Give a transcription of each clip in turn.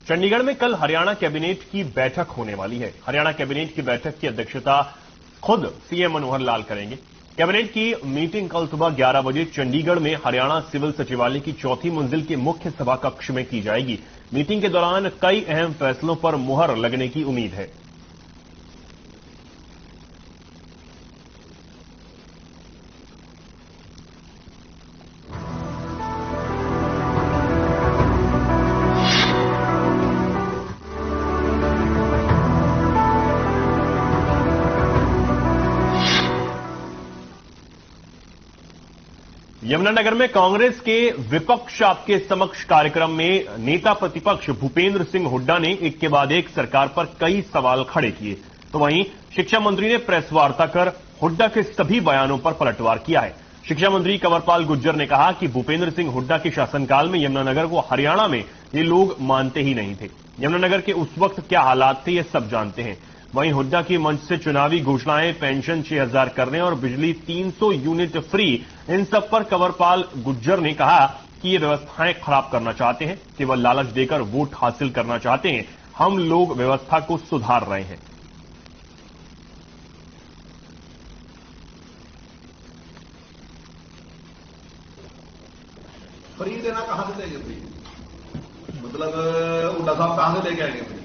चंडीगढ़ में कल हरियाणा कैबिनेट की बैठक होने वाली है। हरियाणा कैबिनेट की बैठक की अध्यक्षता खुद सीएम मनोहर लाल करेंगे। कैबिनेट की मीटिंग कल सुबह 11 बजे चंडीगढ़ में हरियाणा सिविल सचिवालय की चौथी मंजिल के मुख्य सभा कक्ष में की जाएगी। मीटिंग के दौरान कई अहम फैसलों पर मुहर लगने की उम्मीद है। यमुनानगर में कांग्रेस के विपक्ष आपके समक्ष कार्यक्रम में नेता प्रतिपक्ष भूपेंद्र सिंह हुड्डा ने एक के बाद एक सरकार पर कई सवाल खड़े किए। तो वहीं शिक्षा मंत्री ने प्रेस वार्ता कर हुड्डा के सभी बयानों पर पलटवार किया है। शिक्षा मंत्री कंवरपाल गुर्जर ने कहा कि भूपेंद्र सिंह हुड्डा के शासनकाल में यमुनानगर को हरियाणा में ये लोग मानते ही नहीं थे। यमुनानगर के उस वक्त क्या हालात थे ये सब जानते हैं। वहीं हुड्डा की मंच से चुनावी घोषणाएं पेंशन 6000 करने और बिजली 300 यूनिट फ्री, इन सब पर कंवरपाल गुर्जर ने कहा कि ये व्यवस्थाएं खराब करना चाहते हैं, केवल लालच देकर वोट हासिल करना चाहते हैं। हम लोग व्यवस्था को सुधार रहे हैं। फ्री देना कहां से देंगे? फ्री मतलब हुड्डा साहब कहां से लेके आएंगे? फ्री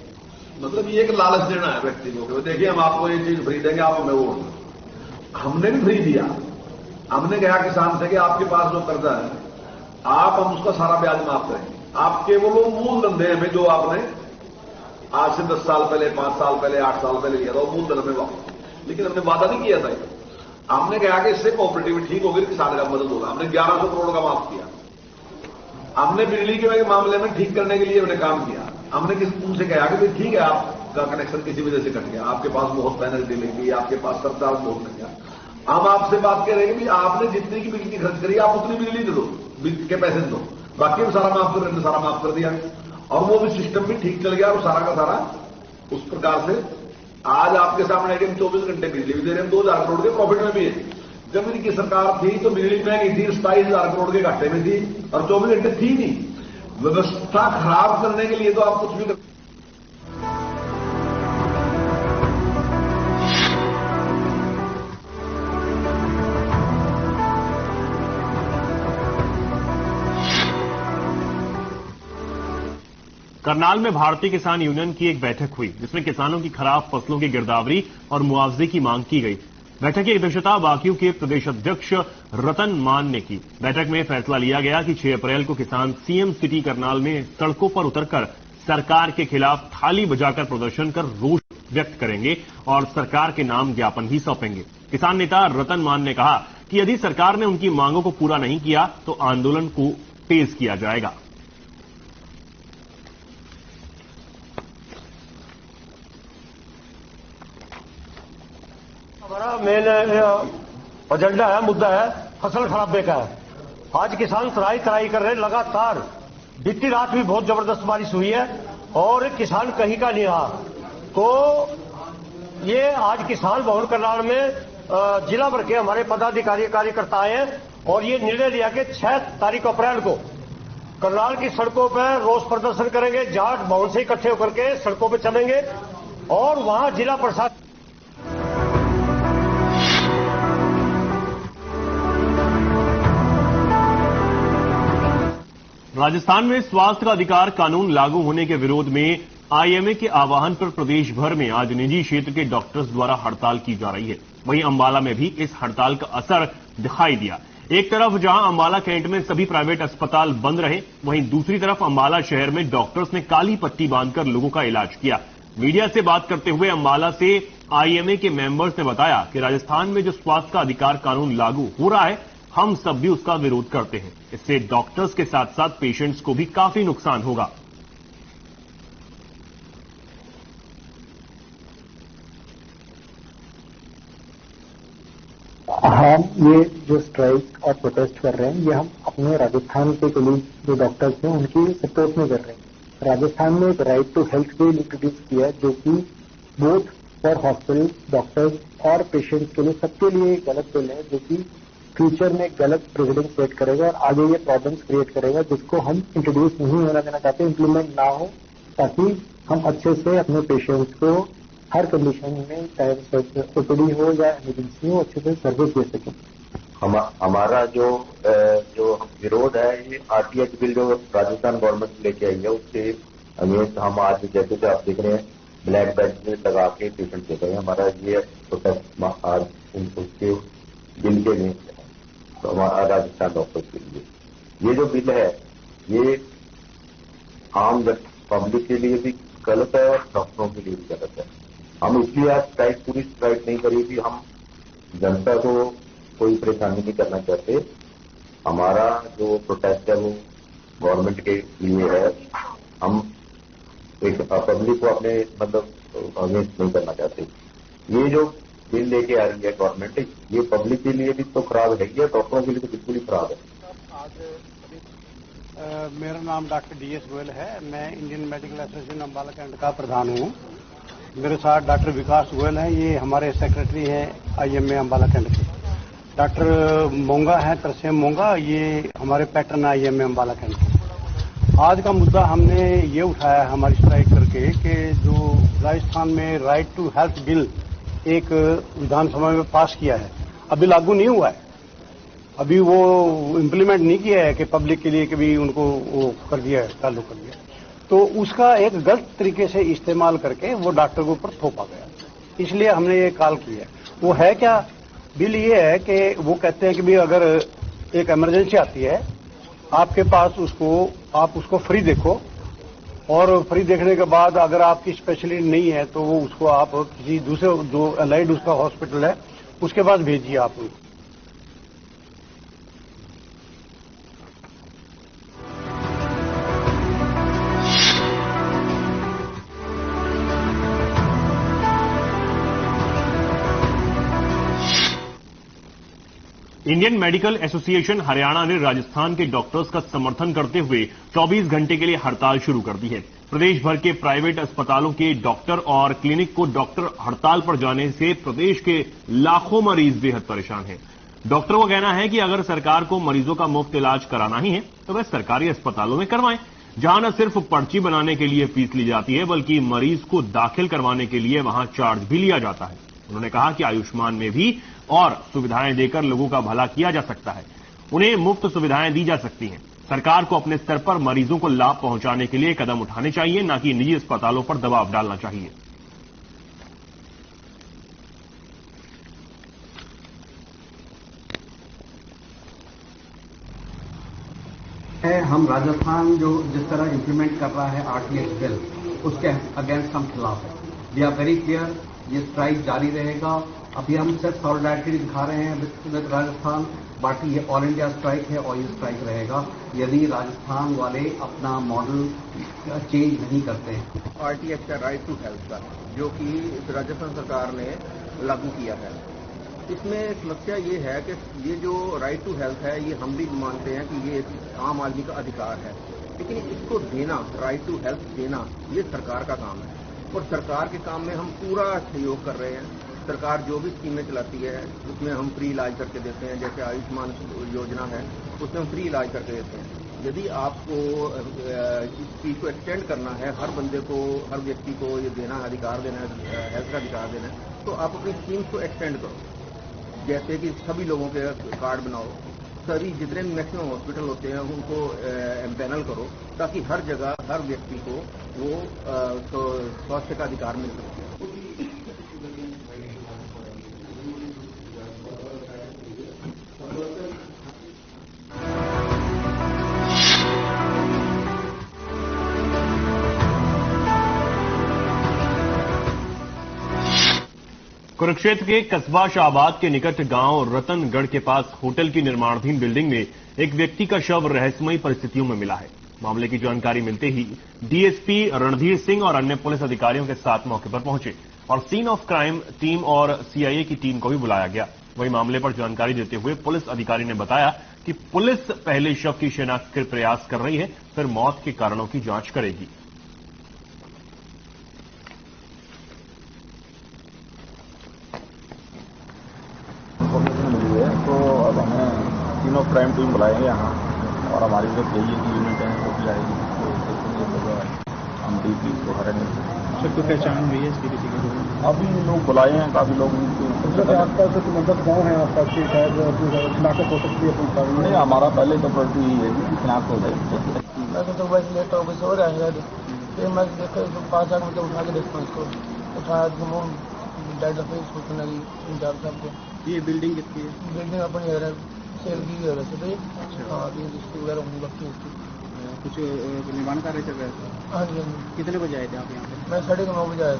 मतलब ये एक लालच देना है व्यक्ति को। देखिए हम आपको ये चीज फ्री देंगे, आप हमें वोट दो। हमने भी फ्री दिया। हमने कहा किसान से कि आपके पास जो कर्जा है आप हम उसका सारा ब्याज माफ करेंगे। आप केवल वो मूल धंधे हमें जो आपने आज से 10 साल पहले, 5 साल पहले, 8 साल पहले लिया था वो मूल धन में वापस। लेकिन हमने वादा नहीं किया था। हमने कहा कि इससे कोऑपरेटिव ठीक होगी, किसान का मदद होगा। हमने 1100 करोड़ का माफ किया। हमने बिजली के मामले में ठीक करने के लिए हमने काम किया। हमने उनसे कहा कि ठीक है आपका कनेक्शन किसी वजह से कट गया, आपके पास बहुत पेनल्टी लग गई, आपके पास सरचार्ज बहुत लग गया। हम आपसे बात कर रहे हैं कि आपने जितनी की बिजली खर्च करी आप उतनी बिजली दे दो, बिजली के पैसे दो, बाकी हम सारा माफ कर, सारा माफ कर दिया। और वो भी सिस्टम भी ठीक चल गया और सारा का सारा उस प्रकार से आज आपके सामने हम 24 घंटे बिजली भी दे रहे हैं। 2000 करोड़ के प्रॉफिट में भी है। जब इनकी सरकार थी तो बिजली महंगी थी, 27,000 करोड़ के घाटे में थी और 24 घंटे थी नहीं। व्यवस्था खराब करने के लिए तो आप कुछ भी कर। करनाल में भारतीय किसान यूनियन की एक बैठक हुई जिसमें किसानों की खराब फसलों की गिरदावरी और मुआवजे की मांग की गई। बैठक की अध्यक्षता बाकियों के प्रदेश अध्यक्ष रतन मान ने की। बैठक में फैसला लिया गया कि 6 अप्रैल को किसान सीएम सिटी करनाल में सड़कों पर उतरकर सरकार के खिलाफ थाली बजाकर प्रदर्शन कर रोष व्यक्त करेंगे और सरकार के नाम ज्ञापन भी सौंपेंगे। किसान नेता रतन मान ने कहा कि यदि सरकार ने उनकी मांगों को पूरा नहीं किया तो आंदोलन को तेज किया जाएगा। हमारा मेन एजेंडा है, मुद्दा है फसल खराबे का है। आज किसान तराई कर रहे हैं लगातार। बीती रात भी बहुत जबरदस्त बारिश हुई है और किसान कहीं का नहीं रहा। तो ये आज किसान भवन करनाल में जिला भर के हमारे पदाधिकारी कार्यकर्ता आए हैं और ये निर्णय लिया कि 6 तारीख अप्रैल को करनाल की सड़कों पर रोष प्रदर्शन करेंगे। जाट भवन से इकट्ठे होकर के सड़कों पर चलेंगे और वहां जिला प्रशासन। राजस्थान में स्वास्थ्य का अधिकार कानून लागू होने के विरोध में आईएमए के आह्वान पर प्रदेश भर में आज निजी क्षेत्र के डॉक्टर्स द्वारा हड़ताल की जा रही है। वहीं अंबाला में भी इस हड़ताल का असर दिखाई दिया। एक तरफ जहां अंबाला कैंट में सभी प्राइवेट अस्पताल बंद रहे, वहीं दूसरी तरफ अंबाला शहर में डॉक्टर्स ने काली पट्टी बांधकर लोगों का इलाज किया। मीडिया से बात करते हुए अंबाला से आईएमए के मेंबर्स ने बताया कि राजस्थान में जो स्वास्थ्य का अधिकार कानून लागू हो रहा है, हम सब भी उसका विरोध करते हैं। इससे डॉक्टर्स के साथ साथ पेशेंट्स को भी काफी नुकसान होगा। हम ये जो स्ट्राइक और प्रोटेस्ट कर रहे हैं ये हम अपने राजस्थान के कलीग जो डॉक्टर्स हैं उनकी सपोर्ट में कर रहे हैं। राजस्थान में एक right to health bill introduce किया जो कि बोथ फॉर हॉस्पिटल, डॉक्टर्स और पेशेंट्स के लिए सबके लिए एक गलत बिल है जो कि फ्यूचर में गलत प्रेसिडेंट सेट करेगा और आगे ये प्रॉब्लम्स क्रिएट करेगा जिसको हम इंट्रोड्यूस नहीं होना देना चाहते, इंप्लीमेंट ना हो ताकि हम अच्छे से अपने पेशेंट्स को हर कंडीशन में, चाहे ओपीडी हो या इमरजेंसी हो, अच्छे से सर्विस दे सकें। हमारा जो विरोध है, ये आरटीएच बिल जो राजस्थान गवर्नमेंट लेके आई है उससे अगेंस्ट हम आज जैसे आप देख रहे हैं ब्लैक बेल्ट में लगा के पेशेंट दे रहे हैं। हमारा ये प्रोटेस्ट आज उसके बिल के अगेंस्ट है, तो हमारा राजस्थान डॉक्टर्स के लिए ये जो बिल है ये आम पब्लिक के लिए भी गलत है और डॉक्टरों के लिए भी गलत है। हम इसलिए आज पूरी स्ट्राइक नहीं करी थी, हम जनता को कोई परेशानी नहीं करना चाहते। हमारा जो प्रोटेस्ट है वो गवर्नमेंट के लिए है, हम एक पब्लिक को अपने मतलब अगेंस्ट नहीं करना चाहते। ये जो बिल लेके आ रही है गवर्नमेंट, ये पब्लिक के लिए भी तो खराब है, ये डॉक्टरों के लिए तो बिल्कुल ही खराब है। मेरा नाम डॉक्टर DS गोयल है। मैं Indian medical association Ambala cantt का प्रधान हूँ। मेरे साथ डॉक्टर विकास गोयल हैं, ये हमारे सेक्रेटरी हैं IMA अम्बाला कैंट के। डॉक्टर मोंगा हैं, तरसेम मोंगा, ये हमारे पैटर्न IMA अम्बाला कैंट के। आज का मुद्दा हमने ये उठाया हमारी स्ट्राइक करके कि जो राजस्थान में राइट टू हेल्थ बिल एक विधानसभा में पास किया है, अभी लागू नहीं हुआ है, अभी वो इम्प्लीमेंट नहीं किया है कि पब्लिक के लिए कभी उनको वो कर दिया है, चालू कर दिया, तो उसका एक गलत तरीके से इस्तेमाल करके वो डॉक्टर के ऊपर थोपा गया। इसलिए हमने ये कॉल किया। वो है क्या बिल, ये है कि वो कहते हैं कि भी अगर एक इमरजेंसी आती है आपके पास, आप उसको फ्री देखो, और फ्री देखने के बाद अगर आपकी स्पेशलिटी नहीं है तो वो उसको आप किसी दूसरे जो अलाइड उसका हॉस्पिटल है उसके पास भेजिए आप उनको। इंडियन मेडिकल एसोसिएशन हरियाणा ने राजस्थान के डॉक्टर्स का समर्थन करते हुए 24 घंटे के लिए हड़ताल शुरू कर दी है। प्रदेश भर के प्राइवेट अस्पतालों के डॉक्टर और क्लिनिक को डॉक्टर हड़ताल पर जाने से प्रदेश के लाखों मरीज बेहद परेशान हैं। डॉक्टरों का कहना है कि अगर सरकार को मरीजों का मुफ्त इलाज कराना ही है तो वह सरकारी अस्पतालों में करवाएं, जहां न सिर्फ पर्ची बनाने के लिए फीस ली जाती है बल्कि मरीज को दाखिल करवाने के लिए वहां चार्ज भी लिया जाता है। उन्होंने कहा कि आयुष्मान में भी और सुविधाएं देकर लोगों का भला किया जा सकता है, उन्हें मुफ्त सुविधाएं दी जा सकती हैं। सरकार को अपने स्तर पर मरीजों को लाभ पहुंचाने के लिए कदम उठाने चाहिए, न कि निजी अस्पतालों पर दबाव डालना चाहिए। हम राजस्थान जो जिस तरह इंप्लीमेंट कर रहा है आरटीएच बिल, उसके अगेंस्ट हम खिलाफ है। वी आर वेरी क्लियर, ये स्ट्राइक जारी रहेगा। अभी हम सिर्फ सॉलिडारिटी दिखा रहे हैं विद राजस्थान, बाकी ये ऑल इंडिया स्ट्राइक है और ये स्ट्राइक रहेगा यदि राजस्थान वाले अपना मॉडल चेंज नहीं करते हैं। आरटीएच का राइट टू हेल्थ का जो कि राजस्थान सरकार ने लागू किया है, इसमें समस्या ये है कि ये जो राइट टू हेल्थ है ये हम भी मानते हैं कि ये आम आदमी का अधिकार है, लेकिन इसको देना, राइट टू हेल्थ देना, ये सरकार का काम है और सरकार के काम में हम पूरा सहयोग कर रहे हैं। सरकार जो भी स्कीमें चलाती है उसमें हम फ्री इलाज करके देते हैं, जैसे आयुष्मान योजना है उसमें हम फ्री इलाज करके देते हैं। यदि आपको इस चीज को एक्सटेंड करना है, हर बंदे को, हर व्यक्ति को ये देना है, अधिकार देना है, हेल्थ का अधिकार देना है, तो आप अपनी स्कीम्स को एक्सटेंड करो। जैसे कि सभी लोगों के कार्ड बनाओ, सभी जितने भी मैक्सिमम हॉस्पिटल होते हैं उनको एम्पैनल करो, ताकि हर जगह हर व्यक्ति को वो स्वास्थ्य का अधिकार मिल सके। कुरुक्षेत्र के कस्बा शाहबाद के निकट गांव रतनगढ़ के पास होटल की निर्माणाधीन बिल्डिंग में एक व्यक्ति का शव रहस्यमयी परिस्थितियों में मिला है। मामले की जानकारी मिलते ही डीएसपी रणधीर सिंह और अन्य पुलिस अधिकारियों के साथ मौके पर पहुंचे और सीन ऑफ क्राइम टीम और सीआईए की टीम को भी बुलाया गया। वहीं मामले पर जानकारी देते हुए पुलिस अधिकारी ने बताया कि पुलिस पहले शव की शिनाख्त के प्रयास कर रही है, फिर मौत के कारणों की जांच करेगी। तो अब हमें सीन ऑफ क्राइम टीम बुलाएंगे यहाँ और हमारी जो चाहिए की यूनिट है वो भी आएगी, तो देखेंगे हम डी पुलिस को हराने। सर कोई पहचान हुई है इसकी किसी की? अभी लोग बुलाए हैं काफी लोग। आसपास मतलब गाँव है आपका शायद शिनाख्त हो सकती है? नहीं, हमारा पहले तो प्रॉपर्टी ही है कि शिनाख्त हो जाए। मैं तो बस लेट हो गई, सो रहा है फिर मैं देखा 5 आग मतलब उठा के देखता हूँ इसको, उठाया डेड ऑफ इसको सुना इंचार्ज साहब को। ये बिल्डिंग किसकी है? बिल्डिंग अपनी है सेल की है वैसे तो। हाँ अभी जिसकी वगैरह होने लगती है उसकी। कुछ निर्माण कार्य चल रहा है? हाँ जी हाँ जी। कितने बजे आए थे आप यहाँ पे? मैं 9:30 बजे आया था।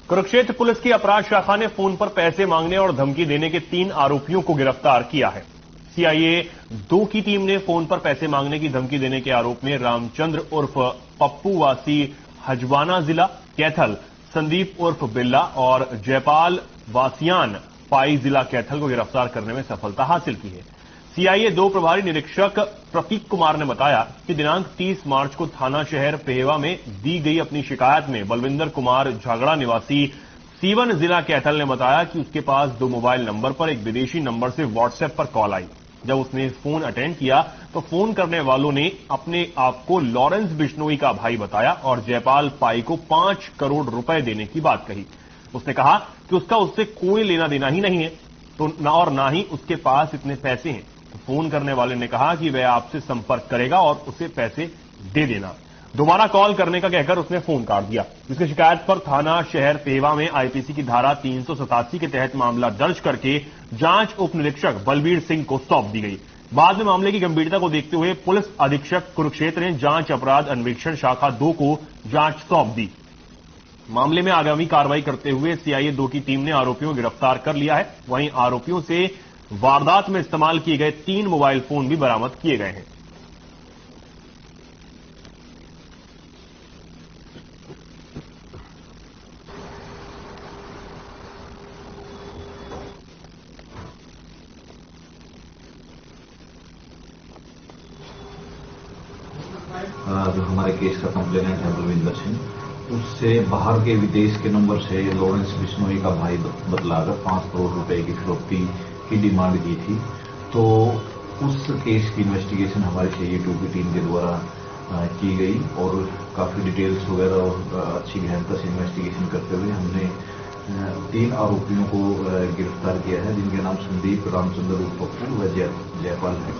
कुरुक्षेत्र पुलिस की अपराध शाखा ने फोन पर पैसे मांगने और धमकी देने के 3 आरोपियों को गिरफ्तार किया है। सीआईए 2 की टीम ने फोन पर पैसे मांगने की धमकी देने के आरोप में रामचंद्र उर्फ पप्पू वासी हजवाना जिला कैथल, संदीप उर्फ बिल्ला और जयपाल वासियान पाई जिला कैथल को गिरफ्तार करने में सफलता हासिल की है। सीआईए 2 प्रभारी निरीक्षक प्रतीक कुमार ने बताया कि दिनांक 30 मार्च को थाना शहर पेहवा में दी गई अपनी शिकायत में बलविंदर कुमार झागड़ा निवासी सीवन जिला कैथल ने बताया कि उसके पास 2 मोबाइल नंबर पर एक विदेशी नंबर से व्हाट्सएप पर कॉल आई। जब उसने फोन अटेंड किया तो फोन करने वालों ने अपने आप को लॉरेंस बिश्नोई का भाई बताया और जयपाल पाई को 5 करोड़ रुपए देने की बात कही। उसने कहा कि उसका उससे कोई लेना देना ही नहीं है तो ना ही उसके पास इतने पैसे हैं। फोन करने वाले ने कहा कि वह आपसे संपर्क करेगा और उसे पैसे दे देना। दोबारा कॉल करने का कहकर उसने फोन काट दिया, जिसकी शिकायत पर थाना शहर पेहवा में आईपीसी की धारा 387 के तहत मामला दर्ज करके जांच उप निरीक्षक बलबीर सिंह को सौंप दी गई। बाद में मामले की गंभीरता को देखते हुए पुलिस अधीक्षक कुरुक्षेत्र ने जांच अपराध अन्वेषण शाखा 2 को जांच सौंप दी। मामले में आगामी कार्रवाई करते हुए सीआईए 2 की टीम ने आरोपियों को गिरफ्तार कर लिया है। वहीं आरोपियों से वारदात में इस्तेमाल किए गए 3 मोबाइल फोन भी बरामद किए गए हैं। जो हमारे केस का कंप्लेनेंट है बलविंदर सिंह, उससे बाहर के विदेश के नंबर से लॉरेंस बिश्नोई का भाई बतलाकर 5 करोड़ रुपए की फिरौती की डिमांड की थी। तो उस केस की इन्वेस्टिगेशन हमारे सीआईए 2 की टीम के द्वारा की गई और काफी डिटेल्स वगैरह और अच्छी गहनता से इन्वेस्टिगेशन करते हुए हमने 3 आरोपियों को गिरफ्तार किया है, जिनके नाम संदीप, रामचंद्र उर्फ पप्पू व जयपाल है।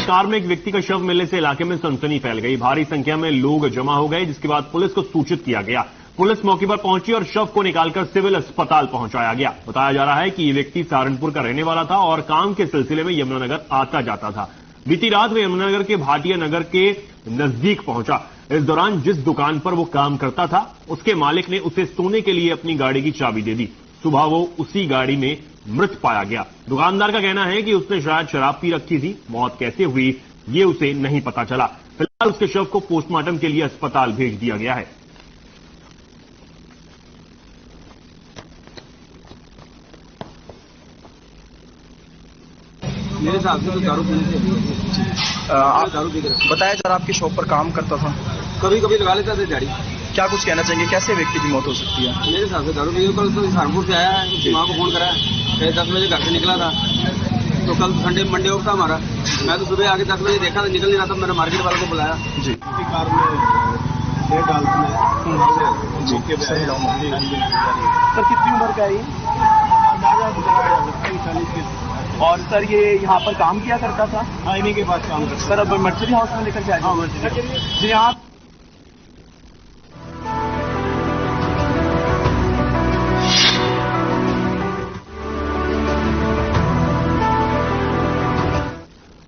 कार में एक व्यक्ति का शव मिलने से इलाके में सनसनी फैल गई। भारी संख्या में लोग जमा हो गए, जिसके बाद पुलिस को सूचित किया गया। पुलिस मौके पर पहुंची और शव को निकालकर सिविल अस्पताल पहुंचाया गया। बताया जा रहा है कि ये व्यक्ति सहारनपुर का रहने वाला था और काम के सिलसिले में यमुनानगर आता जाता था। बीती रात वह यमुनानगर के भाटिया नगर के नजदीक पहुंचा। इस दौरान जिस दुकान पर वो काम करता था, उसके मालिक ने उसे सोने के लिए अपनी गाड़ी की चाबी दे दी। सुबह वो उसी गाड़ी में मृत पाया गया। दुकानदार का कहना है कि उसने शायद शराब पी रखी थी। मौत कैसे हुई ये उसे नहीं पता चला। फिलहाल उसके शव को पोस्टमार्टम के लिए अस्पताल भेज दिया गया है। मेरे हिसाब से तो दारू पीने से आप दारू पी कर बताया सर आपकी शॉप पर काम करता था, कभी कभी लगा लेता था दिहाड़ी। क्या कुछ कहना चाहेंगे, कैसे व्यक्ति की मौत हो सकती है? मेरे हिसाब से दारू पी कल तो सहारनपुर से आया है, उसकी माँ को फोन करा, 10 बजे घर से निकला था। तो कल संडे मंडे ऑफ था हमारा। मैं तो सुबह आके 10 बजे देखा था, निकल नहीं रहा था। मैंने मार्केट वालों को बुलाया जी। कार में सर कितनी उम्र का है ये? और सर ये यहाँ पर काम किया करता था? हाँ, इन्हीं के पास काम करता। सर अब मर्चरी हाउस में लेकर जाए जी। यहाँ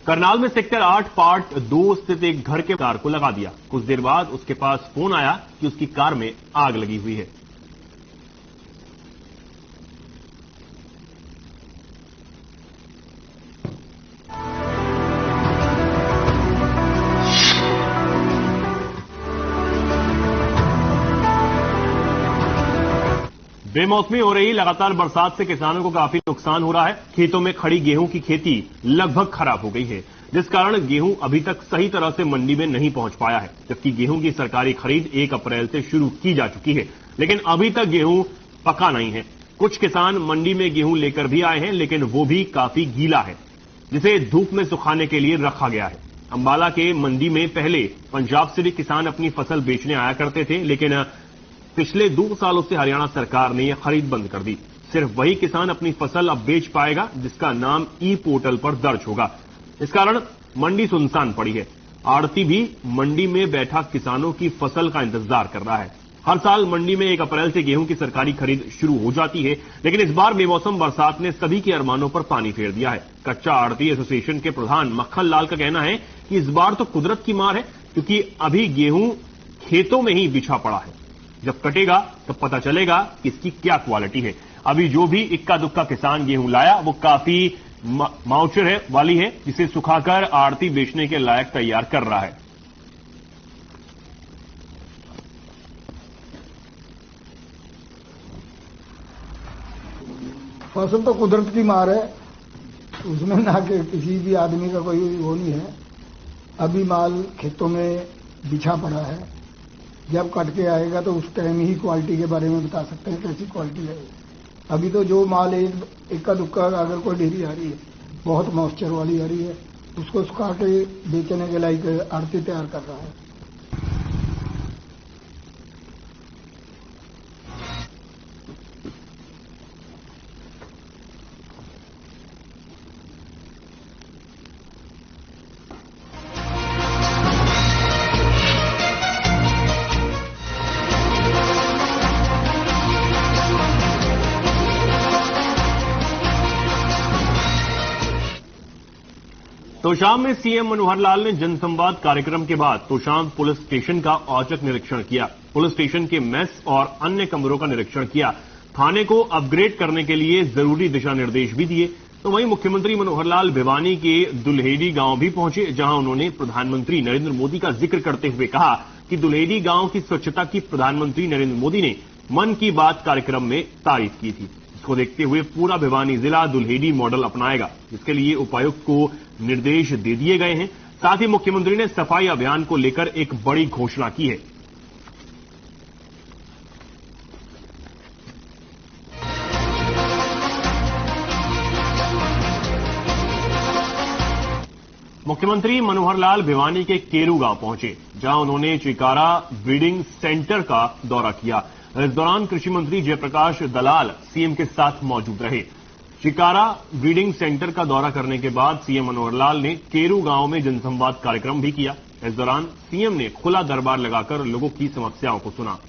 करनाल में सेक्टर 8 पार्ट 2 स्थित एक घर के कार को लगा दिया। कुछ देर बाद उसके पास फोन आया कि उसकी कार में आग लगी हुई है। बेमौसमी हो रही लगातार बरसात से किसानों को काफी नुकसान हो रहा है। खेतों में खड़ी गेहूं की खेती लगभग खराब हो गई है, जिस कारण गेहूं अभी तक सही तरह से मंडी में नहीं पहुंच पाया है। जबकि गेहूं की सरकारी खरीद 1 अप्रैल से शुरू की जा चुकी है, लेकिन अभी तक गेहूं पका नहीं है। कुछ किसान मंडी में गेहूं लेकर भी आए हैं, लेकिन वो भी काफी गीला है, जिसे धूप में सुखाने के लिए रखा गया है। अंबाला के मंडी में पहले पंजाब से भी किसान अपनी फसल बेचने आया करते थे, लेकिन पिछले 2 सालों से हरियाणा सरकार ने यह खरीद बंद कर दी। सिर्फ वही किसान अपनी फसल अब बेच पाएगा जिसका नाम ई पोर्टल पर दर्ज होगा। इस कारण मंडी सुनसान पड़ी है। आड़ती भी मंडी में बैठा किसानों की फसल का इंतजार कर रहा है। हर साल मंडी में 1 अप्रैल से गेहूं की सरकारी खरीद शुरू हो जाती है, लेकिन इस बार बेमौसम बरसात ने सभी के अरमानों पर पानी फेर दिया है। कच्चा आड़ती एसोसिएशन के प्रधान मक्खन लाल का कहना है कि इस बार तो कुदरत की मार है, क्योंकि अभी गेहूं खेतों में ही बिछा पड़ा है। जब कटेगा तब पता चलेगा कि इसकी क्या क्वालिटी है। अभी जो भी इक्का दुक्का किसान गेहूं लाया वो काफी माउचर वाली है, जिसे सुखाकर आड़ती बेचने के लायक तैयार कर रहा है। फसल तो कुदरत की मार है, उसमें ना कि किसी भी आदमी का कोई वो नहीं है। अभी माल खेतों में बिछा पड़ा है, जब कट के आएगा तो उस टाइम ही क्वालिटी के बारे में बता सकते हैं कैसी क्वालिटी है। अभी तो जो माल इक्का दुक्का अगर कोई ढेरी आ रही है, बहुत मॉइस्चर वाली आ रही है, उसको सुखा के बेचने के लायक आड़ती तैयार कर रहा है। तोशाम में सीएम मनोहर लाल ने जनसंवाद कार्यक्रम के बाद तोशाम पुलिस स्टेशन का औचक निरीक्षण किया। पुलिस स्टेशन के मेस और अन्य कमरों का निरीक्षण किया। थाने को अपग्रेड करने के लिए जरूरी दिशा निर्देश भी दिए। तो वहीं मुख्यमंत्री मनोहर लाल भिवानी के दुल्हेड़ी गांव भी पहुंचे, जहां उन्होंने प्रधानमंत्री नरेंद्र मोदी का जिक्र करते हुए कहा कि दुल्हेड़ी गांव की स्वच्छता की प्रधानमंत्री नरेंद्र मोदी ने मन की बात कार्यक्रम में तारीफ की थी। इसको देखते हुए पूरा भिवानी जिला दुल्हेड़ी मॉडल अपनाएगा, जिसके लिए उपायुक्त को निर्देश दे दिए गए हैं। साथ ही मुख्यमंत्री ने सफाई अभियान को लेकर एक बड़ी घोषणा की है। मुख्यमंत्री मनोहर लाल भिवानी के केरू गांव पहुंचे, जहां उन्होंने चिकारा ब्रीडिंग सेंटर का दौरा किया। इस दौरान कृषि मंत्री जयप्रकाश दलाल सीएम के साथ मौजूद रहे। चिकारा ब्रीडिंग सेंटर का दौरा करने के बाद सीएम मनोहर लाल ने केरू गांव में जनसंवाद कार्यक्रम भी किया। इस दौरान सीएम ने खुला दरबार लगाकर लोगों की समस्याओं को सुना।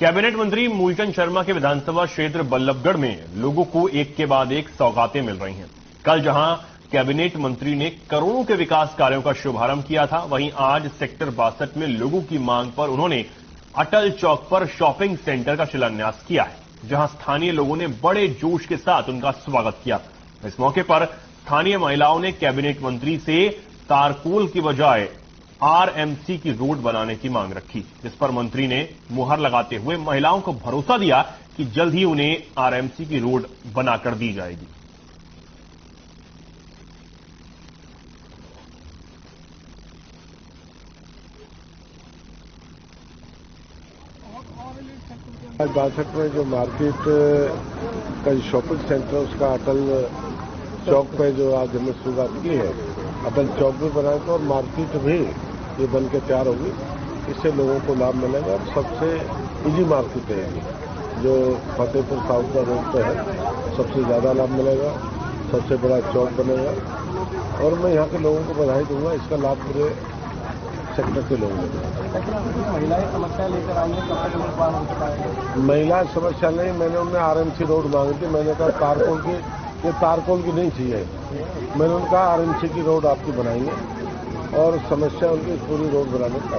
कैबिनेट मंत्री मूलचंद शर्मा के विधानसभा क्षेत्र बल्लभगढ़ में लोगों को एक के बाद एक सौगातें मिल रही हैं। कल जहां कैबिनेट मंत्री ने करोड़ों के विकास कार्यों का शुभारंभ किया था, वहीं आज सेक्टर 62 में लोगों की मांग पर उन्होंने अटल चौक पर शॉपिंग सेंटर का शिलान्यास किया है, जहां स्थानीय लोगों ने बड़े जोश के साथ उनका स्वागत किया। इस मौके पर स्थानीय महिलाओं ने कैबिनेट मंत्री से तारकोल की बजाय आरएमसी की रोड बनाने की मांग रखी, जिस पर मंत्री ने मुहर लगाते हुए महिलाओं को भरोसा दिया कि जल्द ही उन्हें आरएमसी की रोड बनाकर दी जाएगी। आज 62 में जो मार्केट का जो शॉपिंग सेंटर है उसका अटल चौक पे जो आज हमने शुरुआत की है, अटल चौक भी बनाएगा और मार्केट भी ये बन के तैयार होगी। इससे लोगों को लाभ मिलेगा। सबसे इजी मार्केट है जो फतेहपुर साउथ का रोड पे है, सबसे ज्यादा लाभ मिलेगा। सबसे बड़ा चौक बनेगा और मैं यहाँ के लोगों को बधाई दूंगा। इसका लाभ पूरे सेक्टर के लोगों को। महिलाएं समस्या लेकर आएंगे, कब तक निर्माण हो चुका है? महिला समस्या नहीं, मैंने उन्हें आरएमसी रोड मांगी थी। मैंने कहा तारकोल की, ये तारकोल की नहीं चाहिए। मैंने उनका आरएमसी की रोड आपकी बनाएंगे और समस्या उनकी पूरी रोड बनाने का।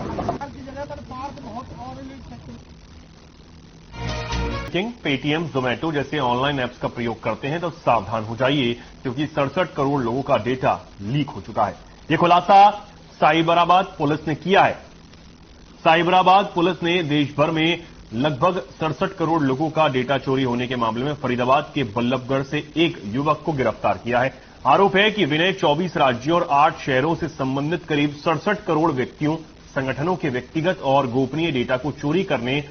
किंग, पेटीएम, जोमेटो जैसे ऑनलाइन ऐप्स का प्रयोग करते हैं तो सावधान हो जाइए, क्योंकि 67 करोड़ लोगों का डेटा लीक हो चुका है। यह खुलासा साइबराबाद पुलिस ने किया है। साइबराबाद पुलिस ने देश भर में लगभग 67 करोड़ लोगों का डेटा चोरी होने के मामले में फरीदाबाद के बल्लभगढ़ से एक युवक को गिरफ्तार किया है। आरोप है कि विनय 24 राज्यों और 8 शहरों से संबंधित करीब 67 करोड़ व्यक्तियों, संगठनों के व्यक्तिगत और गोपनीय डेटा को चोरी करने,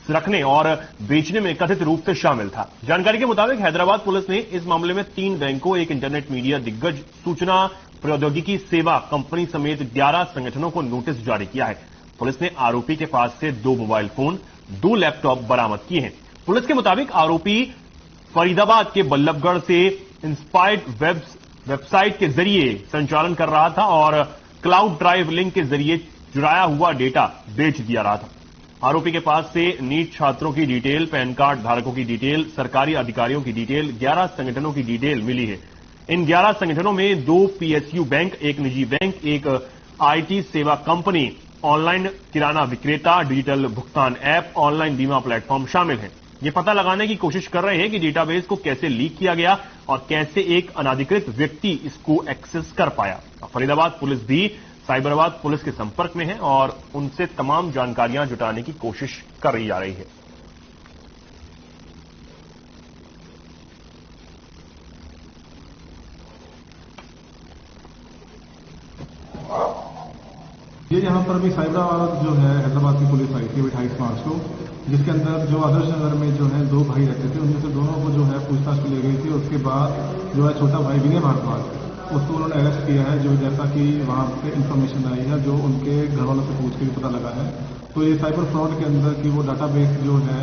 रखने और बेचने में कथित रूप से शामिल था। जानकारी के मुताबिक हैदराबाद पुलिस ने इस मामले में 3 बैंकों, एक इंटरनेट मीडिया दिग्गज, सूचना प्रौद्योगिकी सेवा कंपनी समेत 11 संगठनों को नोटिस जारी किया है। पुलिस ने आरोपी के पास से 2 मोबाइल फोन, 2 लैपटॉप बरामद किए हैं। पुलिस के मुताबिक आरोपी फरीदाबाद के बल्लभगढ़ से इंस्पायर्ड वेबसाइट के जरिए संचालन कर रहा था और क्लाउड ड्राइव लिंक के जरिए चुराया हुआ डेटा बेच दिया रहा था। आरोपी के पास से नीट छात्रों की डिटेल, पैन कार्ड धारकों की डिटेल, सरकारी अधिकारियों की डिटेल, 11 संगठनों की डिटेल मिली है। इन 11 संगठनों में 2 पीएसयू बैंक, एक निजी बैंक, एक आईटी सेवा कंपनी, ऑनलाइन किराना विक्रेता, डिजिटल भुगतान ऐप, ऑनलाइन बीमा प्लेटफॉर्म शामिल हैं। ये पता लगाने की कोशिश कर रहे हैं कि डेटाबेस को कैसे लीक किया गया और कैसे एक अनाधिकृत व्यक्ति इसको एक्सेस कर पाया। फरीदाबाद पुलिस भी साइबराबाद पुलिस के संपर्क में है और उनसे तमाम जानकारियां जुटाने की कोशिश कर रही जा रही है। ये यहाँ पर भी साइबराबाद जो है हैदराबाद की पुलिस आई थी 28 मार्च को, जिसके अंदर जो आदर्श नगर में जो है 2 भाई रहते थे, उनमें से दोनों को जो है पूछताछ में ले गई थी। उसके बाद जो है छोटा भाई विनय भारद्वाज, उसको उन्होंने अरेस्ट किया है, जो जैसा कि वहाँ पे इंफॉर्मेशन आई है, जो उनके घर वालों से पूछ के भी पता लगा है। तो ये साइबर फ्रॉड के अंदर की वो डाटाबेस जो है,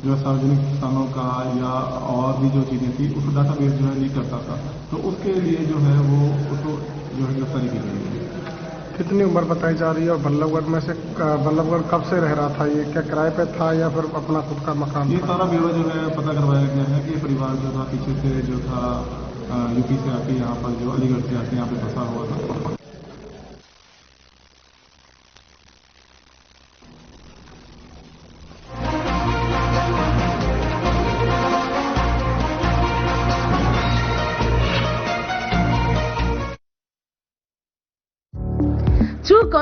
जो सार्वजनिक स्थानों का या और भी जो चीजें थी, उस डाटाबेस जो है लीक करता था। तो उसके लिए जो है वो उसको जो है गिरफ्तारी की गई है। कितनी उम्र बताई जा रही है और बल्लभगढ़ में से बल्लभगढ़ कब से रह रहा था? ये क्या किराए पे था या फिर अपना खुद का मकान? ये सारा ब्यौरा जो है पता करवाया गया है कि परिवार जो था पीछे से जो था यूपी से आके यहाँ पर जो अलीगढ़ से आके यहाँ पे फंसा हुआ था।